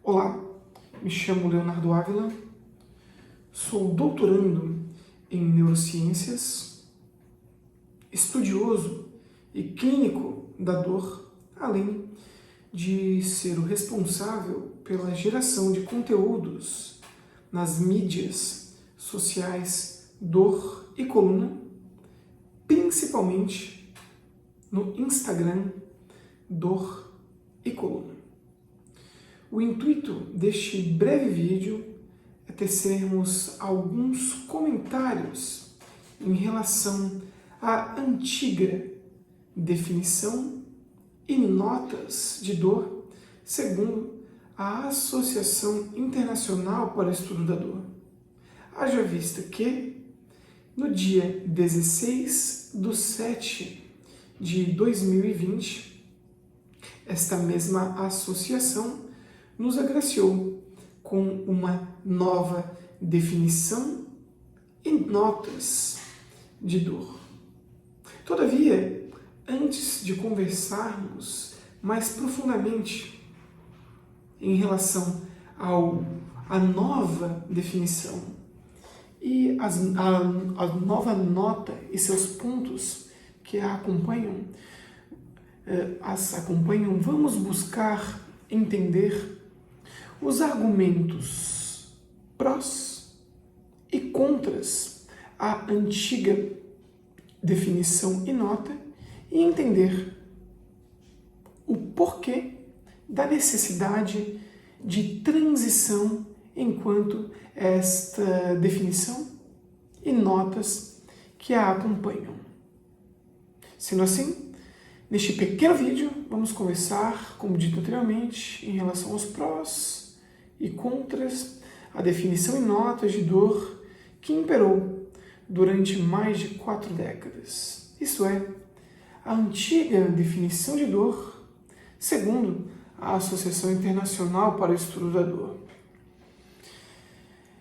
Olá, me chamo Leonardo Ávila, sou doutorando em neurociências, estudioso e clínico da dor, além de ser o responsável pela geração de conteúdos nas mídias sociais Dor e Coluna, principalmente no Instagram Dor e Coluna. O intuito deste breve vídeo é tecermos alguns comentários em relação à antiga definição e notas de dor, segundo a Associação Internacional para o Estudo da Dor. Haja vista que, no dia 16/7/2020, esta mesma associação nos agraciou com uma nova definição e notas de dor. Todavia, antes de conversarmos mais profundamente em relação à nova definição e a nova nota e seus pontos que a acompanham, vamos buscar entender os argumentos prós e contras à antiga definição e nota e entender o porquê da necessidade de transição enquanto esta definição e notas que a acompanham. Sendo assim, neste pequeno vídeo, vamos conversar, como dito anteriormente, em relação aos prós e contras, a definição e notas de dor que imperou durante mais de 4 décadas. Isto é, a antiga definição de dor, segundo a Associação Internacional para o Estudo da Dor.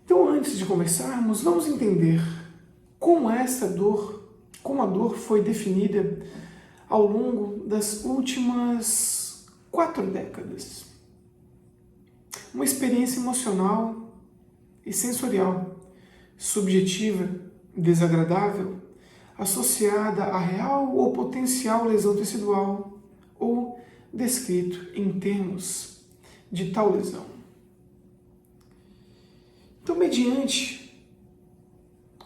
Então, antes de conversarmos, vamos entender como a dor foi definida ao longo das últimas 4 décadas. Uma experiência emocional e sensorial, subjetiva, desagradável, associada a real ou potencial lesão tecidual ou descrito em termos de tal lesão. Então, mediante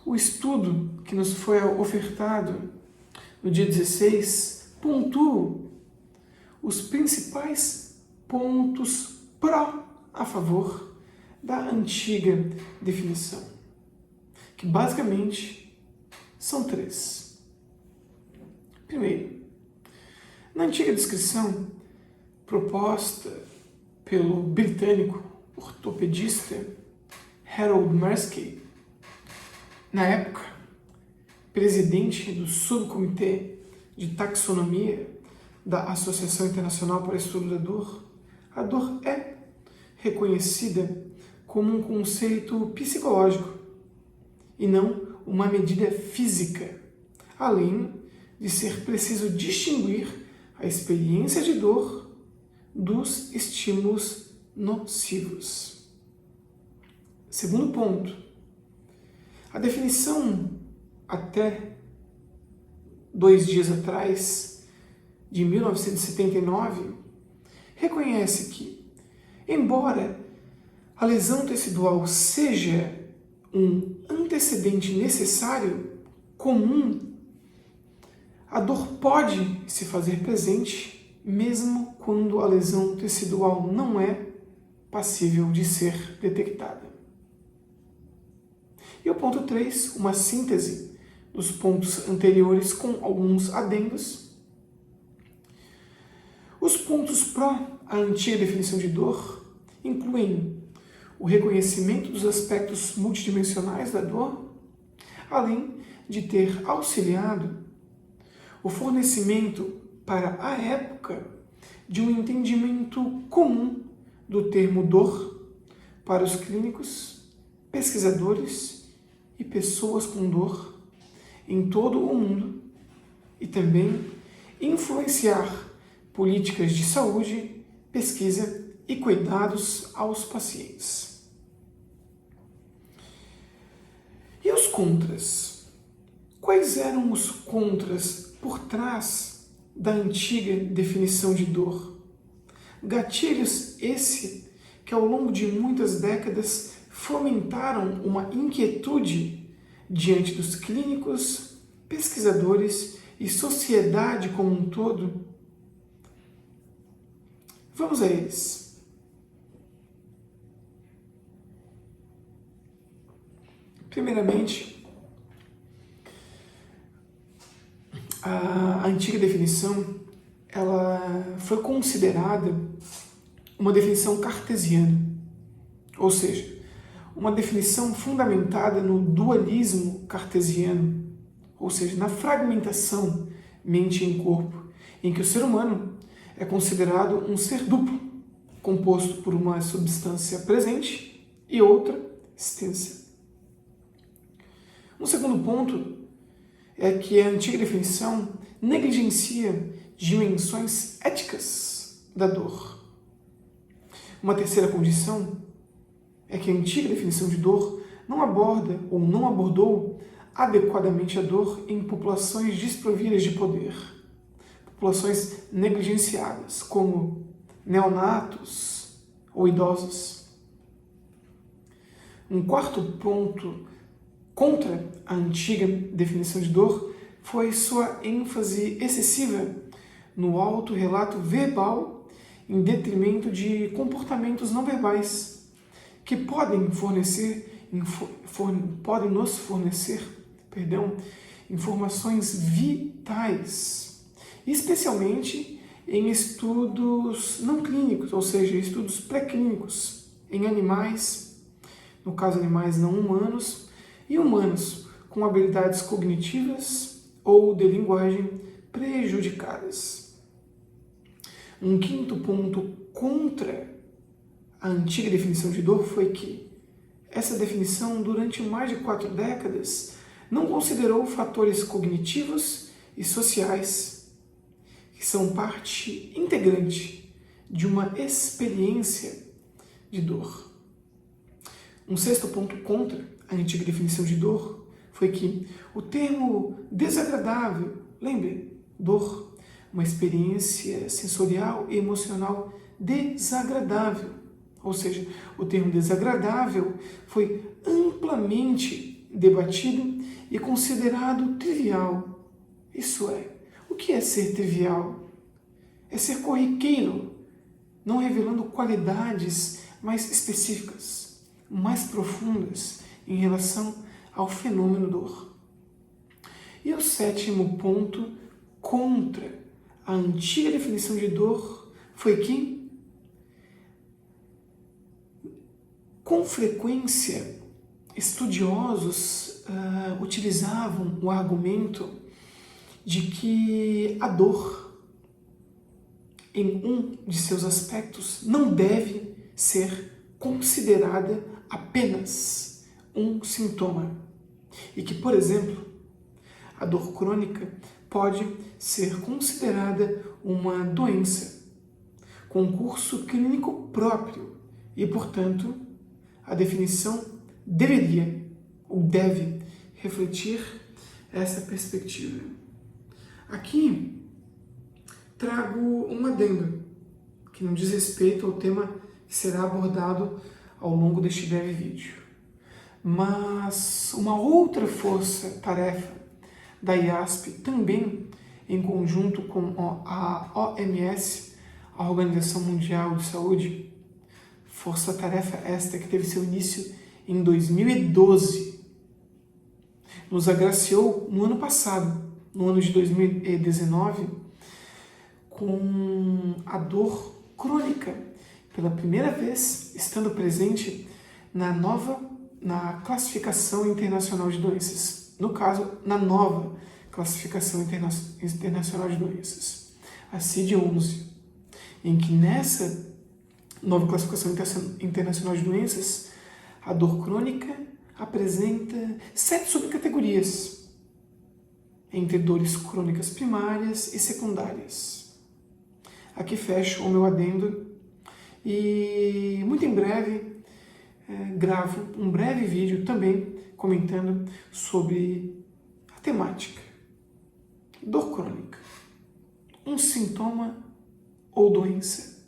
o estudo que nos foi ofertado no dia 16, pontuo os principais pontos pró a favor da antiga definição, que basicamente são 3. Primeiro, na antiga descrição proposta pelo britânico ortopedista Harold Mirsky, na época presidente do subcomitê de taxonomia da Associação Internacional para o Estudo da Dor, a dor é reconhecida como um conceito psicológico e não uma medida física, além de ser preciso distinguir a experiência de dor dos estímulos nocivos. Segundo ponto, a definição até 2 dias atrás, de 1979, reconhece que, embora a lesão tecidual seja um antecedente necessário, comum, a dor pode se fazer presente mesmo quando a lesão tecidual não é passível de ser detectada. E o ponto 3, uma síntese dos pontos anteriores com alguns adendos. Os pontos pró a antiga definição de dor incluem o reconhecimento dos aspectos multidimensionais da dor, além de ter auxiliado o fornecimento para a época de um entendimento comum do termo dor para os clínicos, pesquisadores e pessoas com dor em todo o mundo e também influenciar políticas de saúde, pesquisa e e cuidados aos pacientes. E os contras? Quais eram os contras por trás da antiga definição de dor? Gatilhos esse que ao longo de muitas décadas fomentaram uma inquietude diante dos clínicos, pesquisadores e sociedade como um todo. Vamos a eles. Primeiramente, a antiga definição ela foi considerada uma definição cartesiana, ou seja, uma definição fundamentada no dualismo cartesiano, ou seja, na fragmentação mente em corpo, em que o ser humano é considerado um ser duplo, composto por uma substância presente e outra extensa. Um segundo ponto é que a antiga definição negligencia dimensões éticas da dor. Uma terceira condição é que a antiga definição de dor não aborda ou não abordou adequadamente a dor em populações desprovidas de poder, populações negligenciadas, como neonatos ou idosos. Um quarto ponto contra a antiga definição de dor foi sua ênfase excessiva no autorrelato verbal em detrimento de comportamentos não verbais que podem nos fornecer informações vitais, especialmente em estudos não clínicos, ou seja, estudos pré-clínicos em animais, no caso animais não humanos, e humanos com habilidades cognitivas ou de linguagem prejudicadas. Um quinto ponto contra a antiga definição de dor foi que essa definição, durante mais de 4 décadas, não considerou fatores cognitivos e sociais que são parte integrante de uma experiência de dor. Um sexto ponto contra a antiga definição de dor foi que o termo desagradável, lembre, dor, uma experiência sensorial e emocional desagradável, ou seja, o termo desagradável foi amplamente debatido e considerado trivial. Isso é, o que é ser trivial? É ser corriqueiro, não revelando qualidades mais específicas, mais profundas em relação ao fenômeno dor. E o sétimo ponto contra a antiga definição de dor foi que, com frequência, estudiosos utilizavam o argumento de que a dor, em um de seus aspectos, não deve ser considerada apenas um sintoma. E que, por exemplo, a dor crônica pode ser considerada uma doença com curso clínico próprio e, portanto, a definição deveria ou deve refletir essa perspectiva. Aqui trago um adendo que não diz respeito ao tema que será abordado ao longo deste breve vídeo. Mas uma outra força-tarefa da IASP, também em conjunto com a OMS, a Organização Mundial de Saúde, força-tarefa esta que teve seu início em 2012, nos agraciou no ano passado, no ano de 2019, com a dor crônica, pela primeira vez estando presente na classificação internacional de doenças. No caso, na nova classificação internacional de doenças, a CID-11, em que nessa nova classificação internacional de doenças, a dor crônica apresenta 7 subcategorias, entre dores crônicas primárias e secundárias. Aqui fecho o meu adendo e muito em breve gravo um breve vídeo também comentando sobre a temática dor crônica, um sintoma ou doença.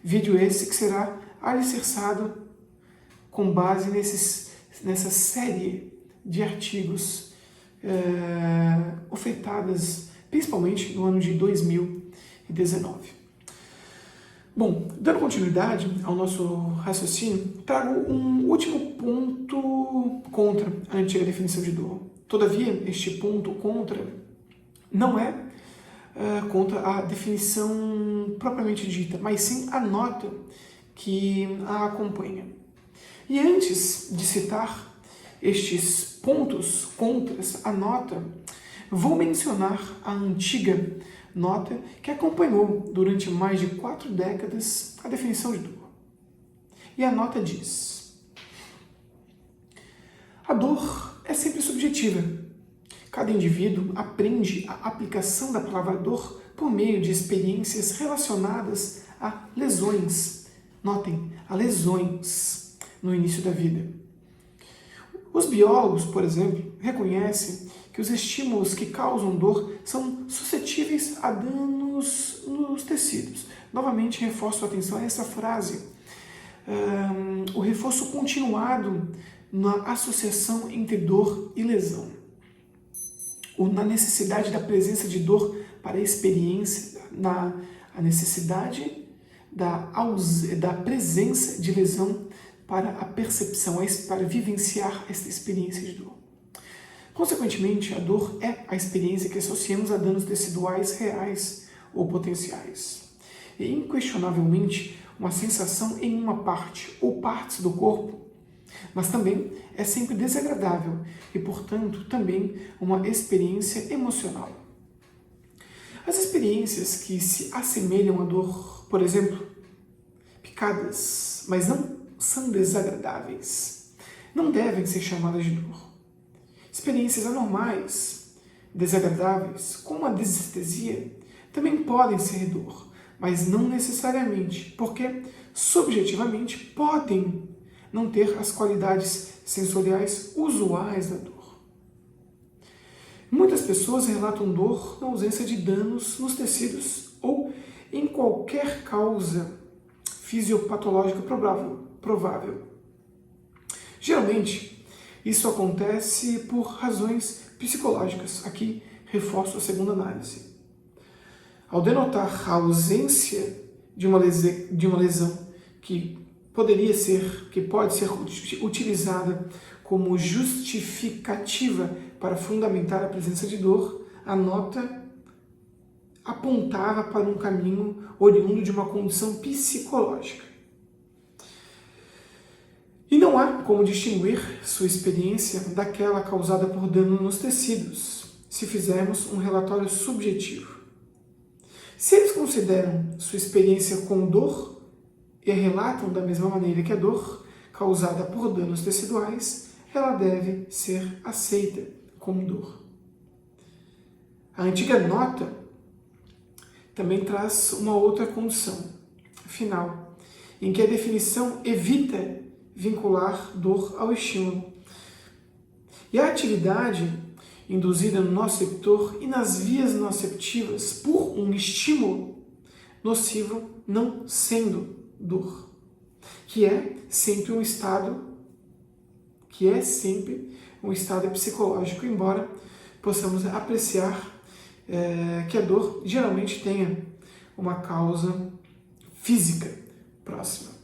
Vídeo esse que será alicerçado com base nessa série de artigos ofertadas principalmente no ano de 2019. Bom, dando continuidade ao nosso raciocínio, trago um último ponto contra a antiga definição de dor. Todavia, este ponto contra não é contra a definição propriamente dita, mas sim a nota que a acompanha. E antes de citar estes pontos contras à nota, vou mencionar a antiga nota que acompanhou durante mais de 4 décadas a definição de dor. E a nota diz: a dor é sempre subjetiva. Cada indivíduo aprende a aplicação da palavra dor por meio de experiências relacionadas a lesões. Notem, a lesões no início da vida. Os biólogos, por exemplo, reconhecem que os estímulos que causam dor são suscetíveis a danos nos tecidos. Novamente, reforço a atenção a essa frase. O reforço continuado na associação entre dor e lesão. Na necessidade da presença de dor para a experiência, a necessidade da presença de lesão para a percepção, para vivenciar esta experiência de dor. Consequentemente, a dor é a experiência que associamos a danos teciduais reais ou potenciais. E, inquestionavelmente, uma sensação em uma parte ou partes do corpo, mas também é sempre desagradável e, portanto, também uma experiência emocional. As experiências que se assemelham à dor, por exemplo, picadas, mas não são desagradáveis, não devem ser chamadas de dor. Experiências anormais, desagradáveis, como a desestesia, também podem ser dor, mas não necessariamente, porque, subjetivamente, podem não ter as qualidades sensoriais usuais da dor. Muitas pessoas relatam dor na ausência de danos nos tecidos ou em qualquer causa fisiopatológica provável. Geralmente, isso acontece por razões psicológicas. Aqui, reforço a segunda análise. Ao denotar a ausência de uma lesão que pode ser utilizada como justificativa para fundamentar a presença de dor, a nota apontava para um caminho oriundo de uma condição psicológica. E não há como distinguir sua experiência daquela causada por dano nos tecidos, se fizermos um relatório subjetivo. Se eles consideram sua experiência com dor e a relatam da mesma maneira que a dor causada por danos teciduais, ela deve ser aceita como dor. A antiga nota também traz uma outra condição final, em que a definição evita vincular dor ao estímulo. E a atividade induzida no nociceptor e nas vias nociceptivas por um estímulo nocivo não sendo dor, que é sempre um estado psicológico, embora possamos apreciar que a dor geralmente tenha uma causa física próxima.